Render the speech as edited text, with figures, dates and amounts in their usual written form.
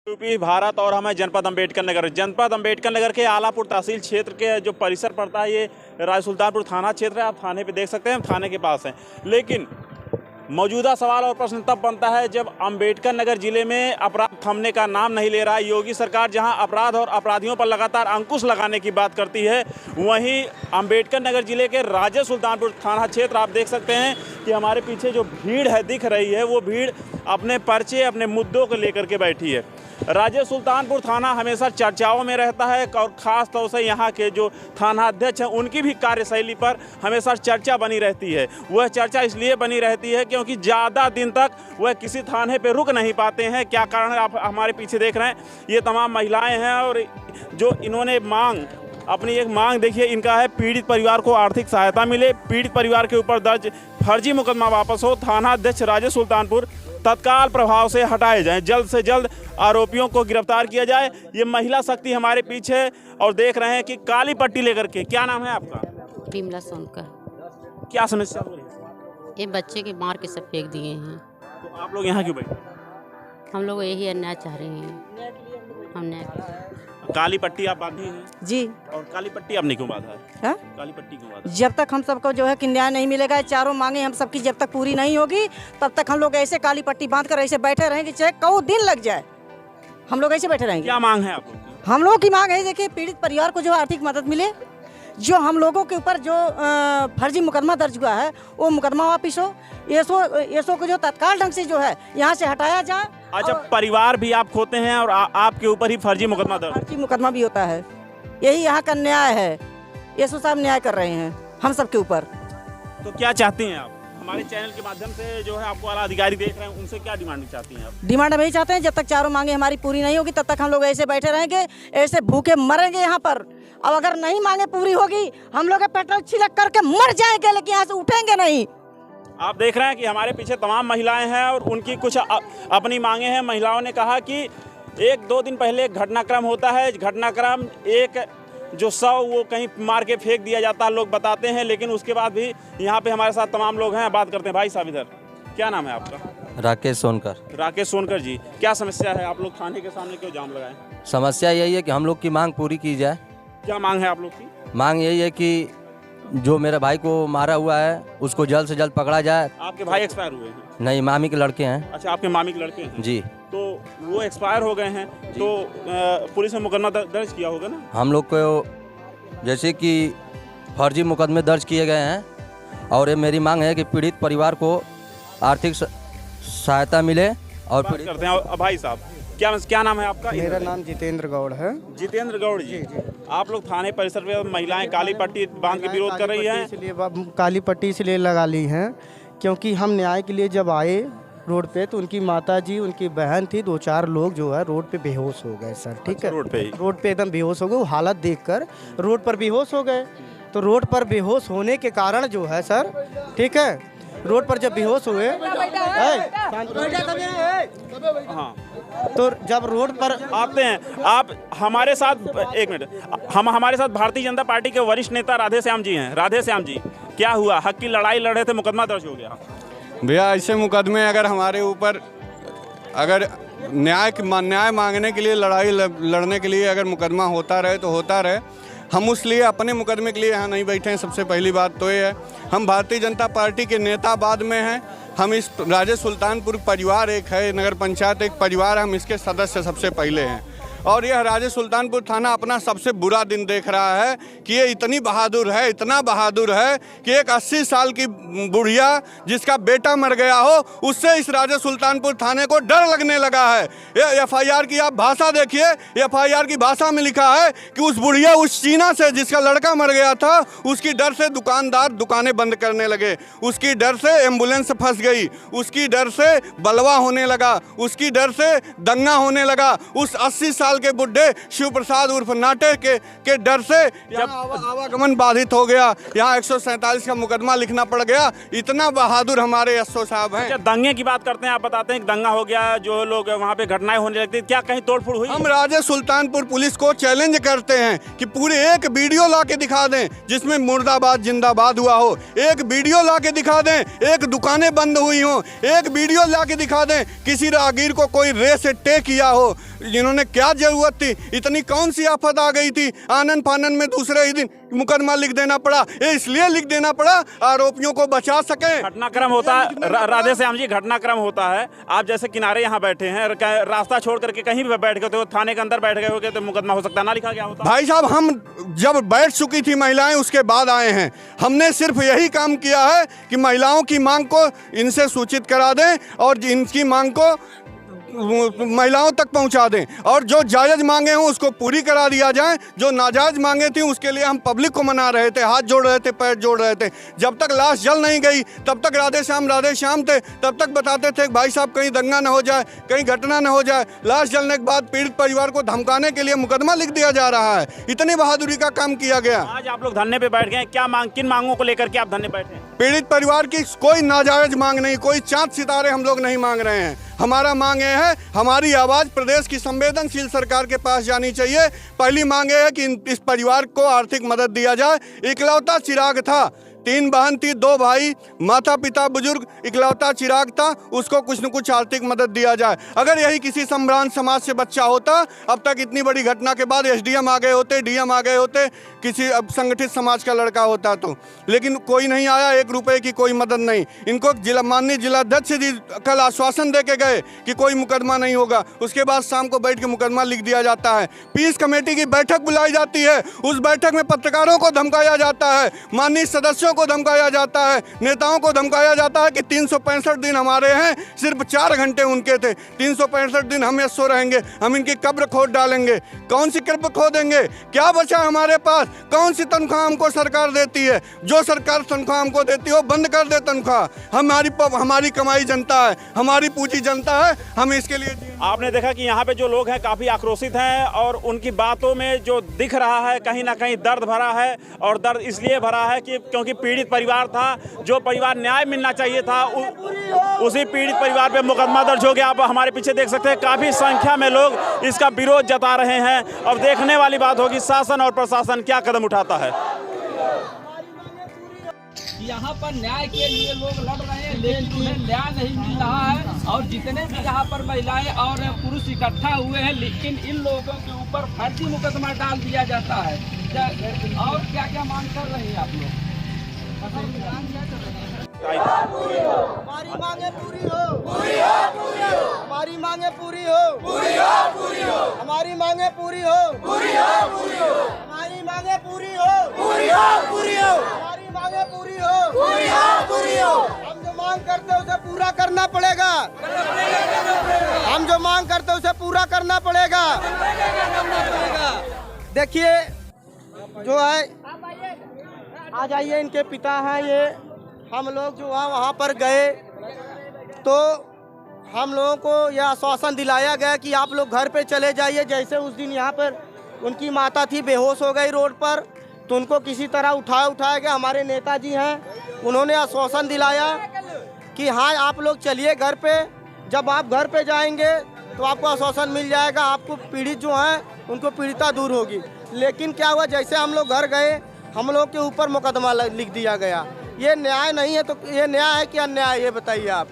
UP Bharat और हमें जनपद अम्बेडकर नगर के आलापुर तहसील क्षेत्र के जो परिसर पड़ता है, ये राय सुल्तानपुर थाना क्षेत्र है। आप थाने पे देख सकते हैं, थाने के पास हैं। लेकिन मौजूदा सवाल और प्रश्न तब बनता है जब अम्बेडकर नगर जिले में अपराध थमने का नाम नहीं ले रहा है। योगी सरकार जहां अपराध और अपराधियों पर लगातार अंकुश लगाने की बात करती है, वहीं अम्बेडकर नगर जिले के राजे सुल्तानपुर थाना क्षेत्र आप देख सकते हैं कि हमारे पीछे जो भीड़ है दिख रही है, वो भीड़ अपने पर्चे अपने मुद्दों को लेकर के बैठी है। राजे सुल्तानपुर थाना हमेशा चर्चाओं में रहता है और ख़ास तौर से यहाँ के जो थाना अध्यक्ष हैं उनकी भी कार्यशैली पर हमेशा चर्चा बनी रहती है। वह चर्चा इसलिए बनी रहती है क्योंकि ज़्यादा दिन तक वह किसी थाने पे रुक नहीं पाते हैं। क्या कारण है, आप हमारे पीछे देख रहे हैं, ये तमाम महिलाएं हैं और जो इन्होंने अपनी एक मांग देखिए, इनका है पीड़ित परिवार को आर्थिक सहायता मिले, पीड़ित परिवार के ऊपर दर्ज फर्जी मुकदमा वापस हो, थाना अध्यक्ष राजे सुल्तानपुर तत्काल प्रभाव से हटाए जाएं, जल्द से जल्द आरोपियों को गिरफ्तार किया जाए। ये महिला शक्ति हमारे पीछे और देख रहे हैं कि काली पट्टी लेकर के। क्या नाम है आपका? विमला सोनकर। क्या समस्या हो रही है? ये बच्चे के मार के सब फेंक दिए हैं। तो आप लोग यहाँ क्यों बैठे? हम लोग यही अन्याय चाह रहे हैं। हमने काली पट्टी आप बांधी हैं जी, और काली पट्टी आपने क्यों बांधा है? हा? काली पट्टी क्यों बांधा? जब तक हम सबको जो है कि न्याय नहीं मिलेगा, चारों मांगे हम सबकी जब तक पूरी नहीं होगी, तब तक हम लोग ऐसे काली पट्टी बांध कर ऐसे बैठे रहेंगे, चाहे कई दिन लग जाए, हम लोग ऐसे बैठे रहेंगे। क्या मांग है आप लोग की? हम लोगों की मांग है, देखिए, पीड़ित परिवार को जो आर्थिक मदद मिले, जो हम लोगों के ऊपर जो फर्जी मुकदमा दर्ज हुआ है वो मुकदमा वापिस हो, एसओ को जो तत्काल ढंग से जो है यहाँ से हटाया जाए। अच्छा, परिवार भी आप खोते हैं और आपके ऊपर ही फर्जी मुकदमा दर्ज? फर्जी मुकदमा भी होता है, यही यहाँ का न्याय है। एसओ साहब न्याय कर रहे हैं हम सब के ऊपर। तो क्या चाहती हैं आप? हमारे चैनल के माध्यम से जो है आपको वाला अधिकारी देख रहे हैं, उनसे क्या डिमांड चाहती हैं आप? डिमांड हम यही चाहते हैं, जब तक चारों मांगे हमारी पूरी नहीं होगी तब तक हम लोग ऐसे बैठे रहेंगे, ऐसे भूखे मरेंगे यहाँ पर। अब अगर नहीं मांगे पूरी होगी, हम लोग पेट्रोल छिड़क करके मर जाएंगे, लेकिन यहाँ से उठेंगे नहीं। आप देख रहे हैं कि हमारे पीछे तमाम महिलाएं हैं और उनकी कुछ अपनी मांगे हैं। महिलाओं ने कहा कि 1-2 दिन पहले एक घटनाक्रम होता है, घटनाक्रम एक जो शव वो कहीं मार के फेंक दिया जाता है, लोग बताते हैं, लेकिन उसके बाद भी यहाँ पे हमारे साथ तमाम लोग हैं। बात करते हैं। भाई साहब इधर, क्या नाम है आपका? राकेश सोनकर। राकेश सोनकर जी, क्या समस्या है? आप लोग थाने के सामने क्यों जाम लगाए? समस्या यही है कि हम लोग की मांग पूरी की जाए। क्या मांग है आप लोग की? मांग यही है कि जो मेरे भाई को मारा हुआ है उसको जल्द से जल्द पकड़ा जाए। आपके भाई एक्सपायर हुए हैं? नहीं, मामी के लड़के हैं। अच्छा, आपके मामी के लड़के हैं जी। तो वो एक्सपायर हो गए हैं, तो पुलिस ने मुकदमा दर्ज किया होगा ना? हम लोग को जैसे कि फर्जी मुकदमे दर्ज किए गए हैं और ये मेरी मांग है कि पीड़ित परिवार को आर्थिक सहायता मिले। और बात करते हैं। भाई साहब, क्या नाम है आपका? मेरा नाम जितेंद्र गौड़ है। जितेंद्र गौड़ जी, आप लोग थाने परिसर में महिलाएं काली पट्टी बांध के विरोध कर रही हैं। इसलिए काली पट्टी इसलिए लगा ली है क्योंकि हम न्याय के लिए जब आए रोड पे तो उनकी माता जी, उनकी बहन थी, 2-4 लोग जो है रोड पे बेहोश हो गए सर। ठीक है, रोड पे एकदम बेहोश हो गए। वो हालत देखकर रोड पर बेहोश हो गए। तो रोड पर बेहोश होने के कारण जो है सर, ठीक है, रोड पर जब बेहोश हुए, हाँ, तो जब रोड पर आते हैं आप हमारे साथ, एक मिनट, हमारे साथ भारतीय जनता पार्टी के वरिष्ठ नेता राधे श्याम जी हैं। राधे श्याम जी, क्या हुआ? हक की लड़ाई लड़ रहे थे, मुकदमा दर्ज हो गया। भैया, ऐसे मुकदमे अगर हमारे ऊपर अगर न्याय मांगने के लिए, लड़ाई लड़ने के लिए अगर मुकदमा होता रहे तो होता रहे। हम उस लिए अपने मुकदमे के लिए यहाँ नहीं बैठे हैं। सबसे पहली बात तो ये है, हम भारतीय जनता पार्टी के नेता बाद में हैं। हम इस राजे सुल्तानपुर परिवार एक है, नगर पंचायत एक परिवार, हम इसके सदस्य सबसे पहले हैं। और यह राजे सुल्तानपुर थाना अपना सबसे बुरा दिन देख रहा है कि ये इतनी बहादुर है, इतना बहादुर है कि एक 80 साल की बुढ़िया जिसका बेटा मर गया हो, उससे इस राजे सुल्तानपुर थाने को डर लगने लगा है। ये FIR की आप भाषा देखिए, FIR की भाषा में लिखा है कि उस बुढ़िया, उस चीना से जिसका लड़का मर गया था, उसकी डर से दुकानदार दुकानें बंद करने लगे, उसकी डर से एम्बुलेंस फंस गई, उसकी डर से बलवा होने लगा, उसकी डर से दंगा होने लगा। उस 80 साल के बुढ़े शिव प्रसाद उर्फ नाटे के डर से आवागमन बाधित हो गया। यहाँ 147 का मुकदमा लिखना पड़ गया। इतना बहादुर हमारे एसओ साहब हैं। अच्छा, दंगे की बात करते हैं। आप बताते हैं कि दंगा हो गया, जो लोग वहाँ पे घटनाएं होने लगती, क्या कहीं तोड़फोड़ हुई? हम राजे सुल्तानपुर पुलिस को चैलेंज करते हैं कि पूरे एक वीडियो ला के दिखा दें जिसमें मुर्दाबाद जिंदाबाद हुआ हो। एक वीडियो ला के दिखा दें, एक दुकानें बंद बंद हुई हो, एक वीडियो लाके दिखा दें किसी राहगीर को कोई रे से टे किया हो। जिन्होंने क्या जरूरत थी, इतनी कौन सी आफत आ गई थी, आनन फानन में दूसरे ही दिन मुकदमा लिख देना पड़ा। ये इसलिए लिख देना पड़ा आरोपियों को बचा सके। घटनाक्रम होता है राधे श्याम जी, घटनाक्रम होता है। आप जैसे किनारे यहाँ बैठे हैं, रास्ता छोड़ करके कहीं भी बैठ गए तो थाने के अंदर बैठ गए हो तो मुकदमा हो सकता है, ना लिखा गया होता। भाई साहब, हम जब बैठ चुकी थी महिलाएं उसके बाद आए हैं। हमने सिर्फ यही काम किया है कि महिलाओं की मांग को इनसे सूचित करा दें और इनकी मांग को महिलाओं तक पहुंचा दें, और जो जायज़ मांगे हों उसको पूरी करा दिया जाए। जो नाजायज़ मांगे थी उसके लिए हम पब्लिक को मना रहे थे, हाथ जोड़ रहे थे, पैर जोड़ रहे थे। जब तक लाश जल नहीं गई तब तक राधे श्याम थे, तब तक बताते थे भाई साहब कहीं दंगा ना हो जाए, कहीं घटना ना हो जाए। लाश जलने के बाद पीड़ित परिवार को धमकाने के लिए मुकदमा लिख दिया जा रहा है। इतनी बहादुरी का काम किया गया। आज आप लोग धरने पे बैठ गए, क्या मांग, किन मांगों को लेकर के आप धरने बैठे? पीड़ित परिवार की कोई नाजायज मांग नहीं, कोई चाँद सितारे हम लोग नहीं मांग रहे हैं। हमारा मांग ये है, हमारी आवाज़ प्रदेश की संवेदनशील सरकार के पास जानी चाहिए। पहली मांग ये है कि इस परिवार को आर्थिक मदद दिया जाए। इकलौता चिराग था, 3 बहन थी, 2 भाई, माता पिता बुजुर्ग, इकलौता चिराग था, उसको कुछ न कुछ आर्थिक मदद दिया जाए। अगर यही किसी सम्भ्रांत समाज से बच्चा होता, अब तक इतनी बड़ी घटना के बाद एसडीएम आ गए होते, डीएम आ गए होते, किसी संगठित समाज का लड़का होता तो। लेकिन कोई नहीं आया, 1 रुपए की कोई मदद नहीं। इनको माननीय जिलाध्यक्ष जी कल आश्वासन दे के गए कि कोई मुकदमा नहीं होगा, उसके बाद शाम को बैठ के मुकदमा लिख दिया जाता है। पीस कमेटी की बैठक बुलाई जाती है, उस बैठक में पत्रकारों को धमकाया जाता है, माननीय सदस्यों को धमकाया जाता है, नेताओं को धमकाया जाता है कि 365 दिन हमारे हैं, सिर्फ 4 घंटे उनके थे। 365 दिन हम ये सो रहेंगे, हम इनकी कब्र खोद डालेंगे। कौन सी कब्र खोदेंगे? क्या बचा हमारे पास? कौन सी तनख्वाह हमको सरकार देती है? जो सरकार तनख्वाह हमको देती है बंद कर दे तनख्वाह। हमारी कमाई जनता है, हमारी पूंजी जनता है, हम इसके लिए। आपने देखा कि यहाँ पे जो लोग हैं काफ़ी आक्रोशित हैं और उनकी बातों में जो दिख रहा है कहीं ना कहीं दर्द भरा है। और दर्द इसलिए भरा है कि क्योंकि पीड़ित परिवार था, जो परिवार न्याय मिलना चाहिए था, उसी पीड़ित परिवार पे मुकदमा दर्ज हो गया। आप हमारे पीछे देख सकते हैं काफ़ी संख्या में लोग इसका विरोध जता रहे हैं। अब देखने वाली बात होगी शासन और प्रशासन क्या कदम उठाता है। यहाँ पर न्याय के लिए लोग लड़ रहे हैं, लेकिन उन्हें न्याय नहीं मिल रहा है। और जितने भी यहाँ पर महिलाएं और पुरुष इकट्ठा हुए हैं, लेकिन इन लोगों के ऊपर फर्जी मुकदमा डाल दिया जाता है। और क्या क्या मांग कर रहे हैं आप लोग? हमारी मांगे पूरी हो, पूरी हो, पूरी हो। हमारी मांगे पूरी हो, पूरी हो, पूरी हो। हमारी मांगे पूरी हो, पूरी हो, पूरी हो। हमारी मांगे पूरी हो, पूरी हो, पूरी हो। हमारी मांगे पूरी हो, पूरी हो, पूरी हो। हम जो मांग करते हैं उसे पूरा करना पड़ेगा। हम जो मांग करते हैं उसे पूरा करना पड़ेगा। देखिए जो है, आ जाइए, इनके पिता हैं ये। हम लोग जो वहाँ पर गए तो हम लोगों को यह आश्वासन दिलाया गया कि आप लोग घर पे चले जाइए। जैसे उस दिन यहाँ पर उनकी माता थी, बेहोश हो गई रोड पर, तो उनको किसी तरह उठाया गया। हमारे नेताजी हैं, उन्होंने आश्वासन दिलाया कि हाँ आप लोग चलिए घर पे। जब आप घर पे जाएंगे तो आपको आश्वासन मिल जाएगा, आपको पीड़ित जो हैं उनको पीड़िता दूर होगी। लेकिन क्या हुआ, जैसे हम लोग घर गए, हम लोग के ऊपर मुकदमा लिख दिया गया। ये न्याय नहीं है, तो ये न्याय है कि अन्याय, ये बताइए आप।